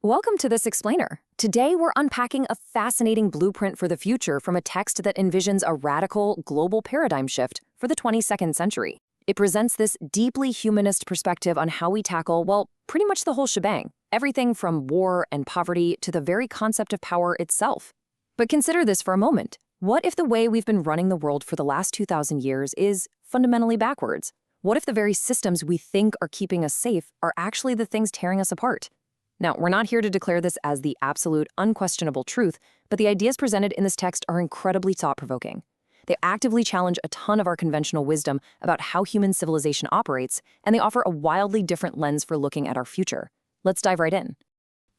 Welcome to this explainer. Today we're unpacking a fascinating blueprint for the future from a text that envisions a radical global paradigm shift for the 22nd century. It presents this deeply humanist perspective on how we tackle, well, pretty much the whole shebang, everything from war and poverty to the very concept of power itself. But consider this for a moment. What if the way we've been running the world for the last 2,000 years is fundamentally backwards? What if the very systems we think are keeping us safe are actually the things tearing us apart? Now, we're not here to declare this as the absolute, unquestionable truth, but the ideas presented in this text are incredibly thought-provoking. They actively challenge a ton of our conventional wisdom about how human civilization operates, and they offer a wildly different lens for looking at our future. Let's dive right in.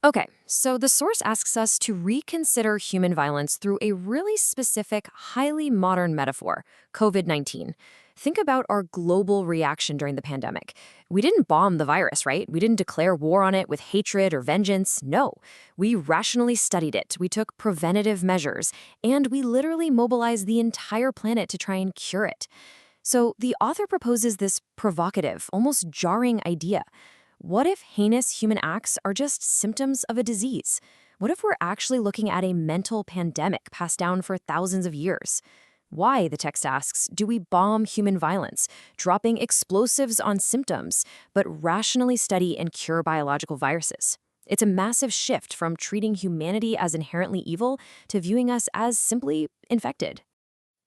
Okay, so the source asks us to reconsider human violence through a really specific, highly modern metaphor, COVID-19. Think about our global reaction during the pandemic. We didn't bomb the virus, right? We didn't declare war on it with hatred or vengeance. No, we rationally studied it. We took preventative measures, and we literally mobilized the entire planet to try and cure it. So the author proposes this provocative, almost jarring idea. What if heinous human acts are just symptoms of a disease? What if we're actually looking at a mental pandemic passed down for thousands of years? Why, the text asks, do we bomb human violence, dropping explosives on symptoms, but rationally study and cure biological viruses? It's a massive shift from treating humanity as inherently evil to viewing us as simply infected.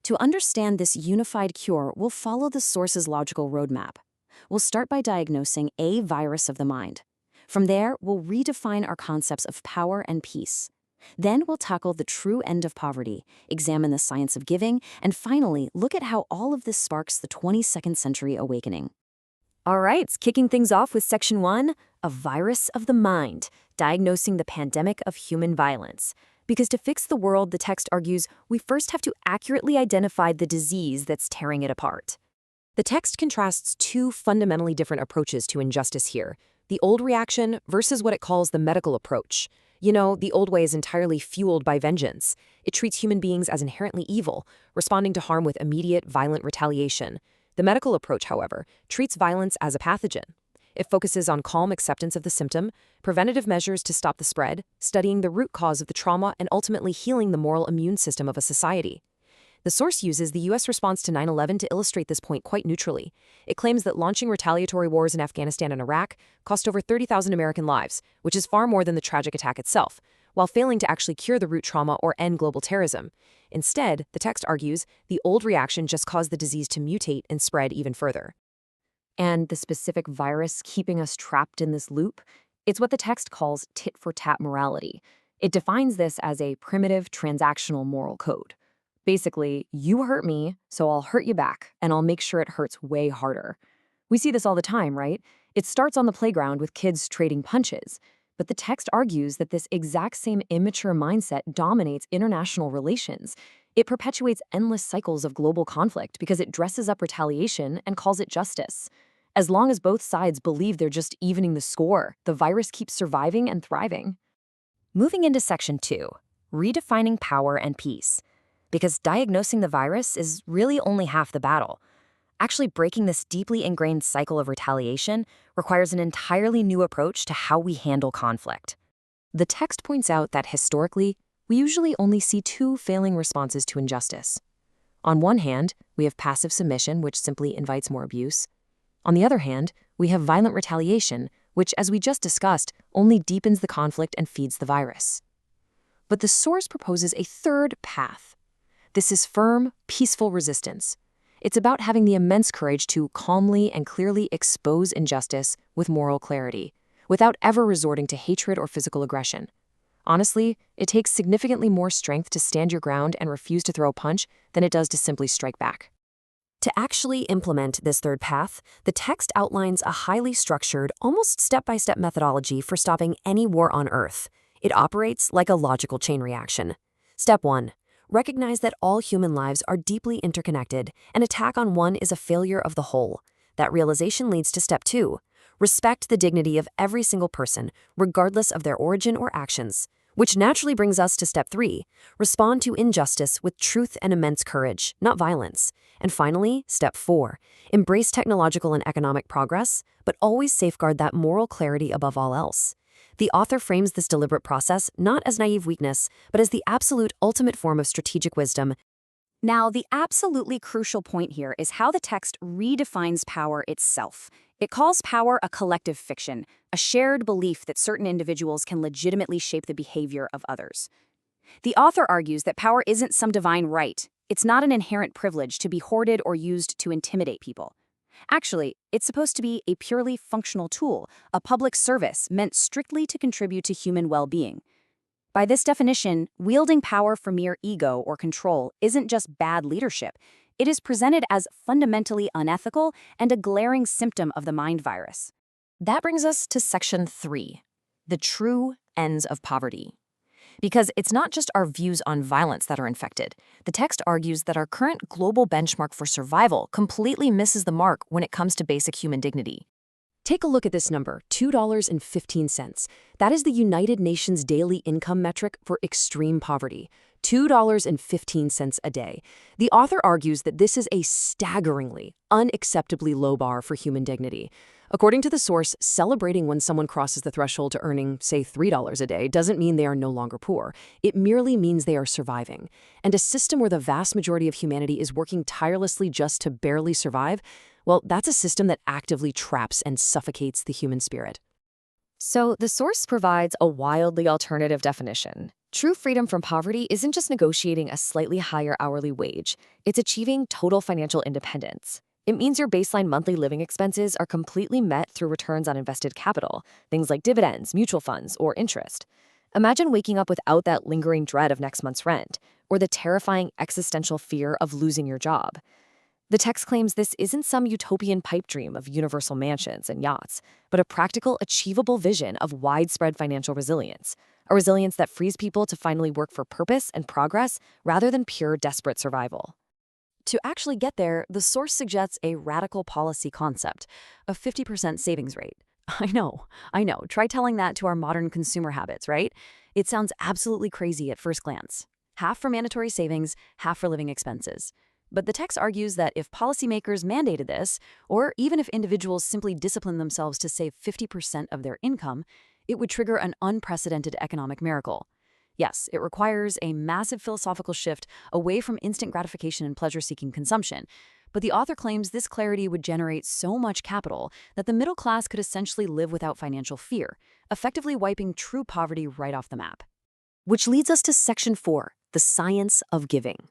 To understand this unified cure, we'll follow the source's logical roadmap. We'll start by diagnosing a virus of the mind. From there, we'll redefine our concepts of power and peace. Then we'll tackle the true end of poverty, examine the science of giving, and finally, look at how all of this sparks the 22nd century awakening. All right, kicking things off with Section 1, a virus of the mind, diagnosing the pandemic of human violence. Because to fix the world, the text argues, we first have to accurately identify the disease that's tearing it apart. The text contrasts two fundamentally different approaches to injustice here, the old reaction versus what it calls the medical approach. You know, the old way is entirely fueled by vengeance. It treats human beings as inherently evil, responding to harm with immediate, violent retaliation. The medical approach, however, treats violence as a pathogen. It focuses on calm acceptance of the symptom, preventative measures to stop the spread, studying the root cause of the trauma, and ultimately healing the moral immune system of a society. The source uses the U.S. response to 9/11 to illustrate this point quite neutrally. It claims that launching retaliatory wars in Afghanistan and Iraq cost over 30,000 American lives, which is far more than the tragic attack itself, while failing to actually cure the root trauma or end global terrorism. Instead, the text argues, the old reaction just caused the disease to mutate and spread even further. And the specific virus keeping us trapped in this loop? It's what the text calls tit-for-tat morality. It defines this as a primitive transactional moral code. Basically, you hurt me, so I'll hurt you back, and I'll make sure it hurts way harder. We see this all the time, right? It starts on the playground with kids trading punches. But the text argues that this exact same immature mindset dominates international relations. It perpetuates endless cycles of global conflict because it dresses up retaliation and calls it justice. As long as both sides believe they're just evening the score, the virus keeps surviving and thriving. Moving into Section 2, redefining power and peace. Because diagnosing the virus is really only half the battle. Actually breaking this deeply ingrained cycle of retaliation requires an entirely new approach to how we handle conflict. The text points out that historically, we usually only see two failing responses to injustice. On one hand, we have passive submission, which simply invites more abuse. On the other hand, we have violent retaliation, which, as we just discussed, only deepens the conflict and feeds the virus. But the source proposes a third path. This is firm, peaceful resistance. It's about having the immense courage to calmly and clearly expose injustice with moral clarity, without ever resorting to hatred or physical aggression. Honestly, it takes significantly more strength to stand your ground and refuse to throw a punch than it does to simply strike back. To actually implement this third path, the text outlines a highly structured, almost step-by-step methodology for stopping any war on Earth. It operates like a logical chain reaction. Step 1. Recognize that all human lives are deeply interconnected. An attack on one is a failure of the whole. That realization leads to Step 2. Respect the dignity of every single person, regardless of their origin or actions. Which naturally brings us to Step 3. Respond to injustice with truth and immense courage, not violence. And finally, Step 4. Embrace technological and economic progress, but always safeguard that moral clarity above all else. The author frames this deliberate process not as naive weakness, but as the absolute ultimate form of strategic wisdom. Now, the absolutely crucial point here is how the text redefines power itself. It calls power a collective fiction, a shared belief that certain individuals can legitimately shape the behavior of others. The author argues that power isn't some divine right. It's not an inherent privilege to be hoarded or used to intimidate people. Actually, it's supposed to be a purely functional tool, a public service meant strictly to contribute to human well-being. By this definition, wielding power for mere ego or control isn't just bad leadership. It is presented as fundamentally unethical and a glaring symptom of the mind virus. That brings us to Section 3, the true ends of poverty. Because it's not just our views on violence that are infected. The text argues that our current global benchmark for survival completely misses the mark when it comes to basic human dignity. Take a look at this number, $2.15. That is the United Nations daily income metric for extreme poverty, $2.15 a day. The author argues that this is a staggeringly, unacceptably low bar for human dignity. According to the source, celebrating when someone crosses the threshold to earning, say, $3 a day doesn't mean they are no longer poor. It merely means they are surviving. And a system where the vast majority of humanity is working tirelessly just to barely survive, well, that's a system that actively traps and suffocates the human spirit. So the source provides a wildly alternative definition. True freedom from poverty isn't just negotiating a slightly higher hourly wage. It's achieving total financial independence. It means your baseline monthly living expenses are completely met through returns on invested capital, things like dividends, mutual funds, or interest. Imagine waking up without that lingering dread of next month's rent, or the terrifying existential fear of losing your job. The text claims this isn't some utopian pipe dream of universal mansions and yachts, but a practical, achievable vision of widespread financial resilience, a resilience that frees people to finally work for purpose and progress rather than pure desperate survival. To actually get there, the source suggests a radical policy concept, a 50% savings rate. I know. Try telling that to our modern consumer habits, right? It sounds absolutely crazy at first glance. Half for mandatory savings, half for living expenses. But the text argues that if policymakers mandated this, or even if individuals simply disciplined themselves to save 50% of their income, it would trigger an unprecedented economic miracle. Yes, it requires a massive philosophical shift away from instant gratification and pleasure-seeking consumption. But the author claims this clarity would generate so much capital that the middle class could essentially live without financial fear, effectively wiping true poverty right off the map. Which leads us to Section 4, the science of giving.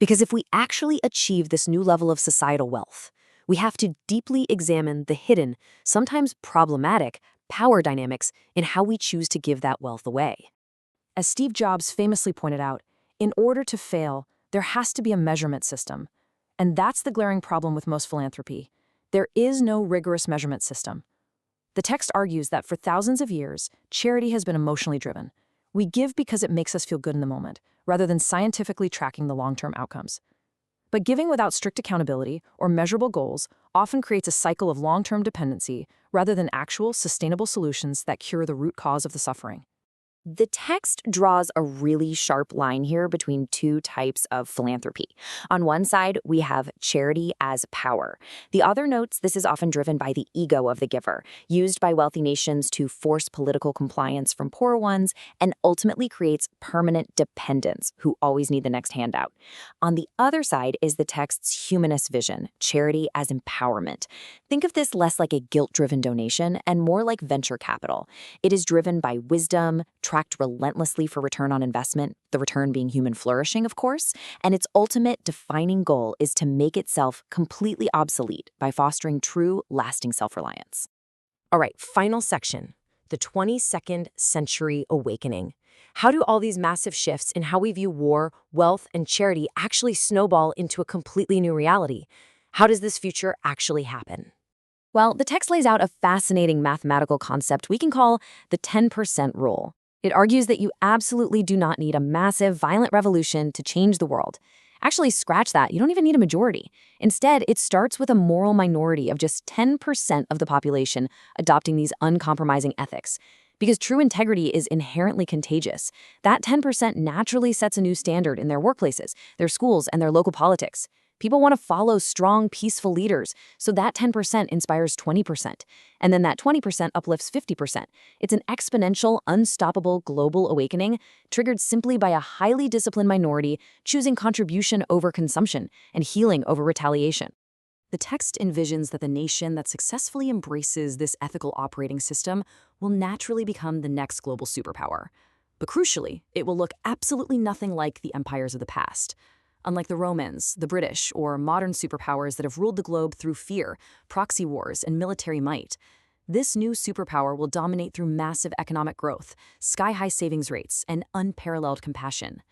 Because if we actually achieve this new level of societal wealth, we have to deeply examine the hidden, sometimes problematic, power dynamics in how we choose to give that wealth away. As Steve Jobs famously pointed out, in order to fail, there has to be a measurement system. And that's the glaring problem with most philanthropy. There is no rigorous measurement system. The text argues that for thousands of years, charity has been emotionally driven. We give because it makes us feel good in the moment, rather than scientifically tracking the long-term outcomes. But giving without strict accountability or measurable goals often creates a cycle of long-term dependency rather than actual, sustainable solutions that cure the root cause of the suffering. The text draws a really sharp line here between two types of philanthropy. On one side, we have charity as power. The author notes this is often driven by the ego of the giver, used by wealthy nations to force political compliance from poorer ones, and ultimately creates permanent dependents who always need the next handout. On the other side is the text's humanist vision, charity as empowerment. Think of this less like a guilt-driven donation and more like venture capital. It is driven by wisdom, tracked relentlessly for return on investment, the return being human flourishing, of course, and its ultimate defining goal is to make itself completely obsolete by fostering true, lasting self-reliance. All right, final section, the 22nd century awakening. How do all these massive shifts in how we view war, wealth, and charity actually snowball into a completely new reality? How does this future actually happen? Well, the text lays out a fascinating mathematical concept we can call the 10% rule. It argues that you absolutely do not need a massive, violent revolution to change the world. Actually, scratch that. You don't even need a majority. Instead, it starts with a moral minority of just 10% of the population adopting these uncompromising ethics. Because true integrity is inherently contagious. That 10% naturally sets a new standard in their workplaces, their schools, and their local politics. People want to follow strong, peaceful leaders, so that 10% inspires 20%, and then that 20% uplifts 50%. It's an exponential, unstoppable global awakening triggered simply by a highly disciplined minority choosing contribution over consumption and healing over retaliation. The text envisions that the nation that successfully embraces this ethical operating system will naturally become the next global superpower. But crucially, it will look absolutely nothing like the empires of the past. Unlike the Romans, the British, or modern superpowers that have ruled the globe through fear, proxy wars, and military might, this new superpower will dominate through massive economic growth, sky-high savings rates, and unparalleled compassion.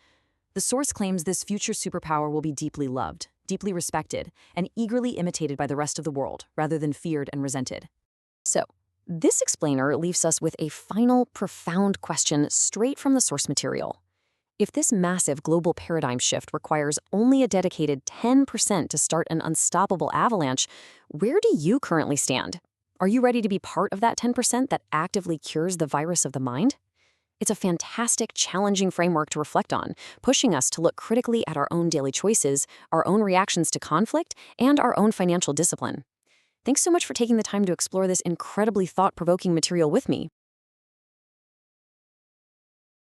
The source claims this future superpower will be deeply loved, deeply respected, and eagerly imitated by the rest of the world, rather than feared and resented. So, this explainer leaves us with a final, profound question straight from the source material. If this massive global paradigm shift requires only a dedicated 10% to start an unstoppable avalanche, where do you currently stand? Are you ready to be part of that 10% that actively cures the virus of the mind? It's a fantastic, challenging framework to reflect on, pushing us to look critically at our own daily choices, our own reactions to conflict, and our own financial discipline. Thanks so much for taking the time to explore this incredibly thought-provoking material with me.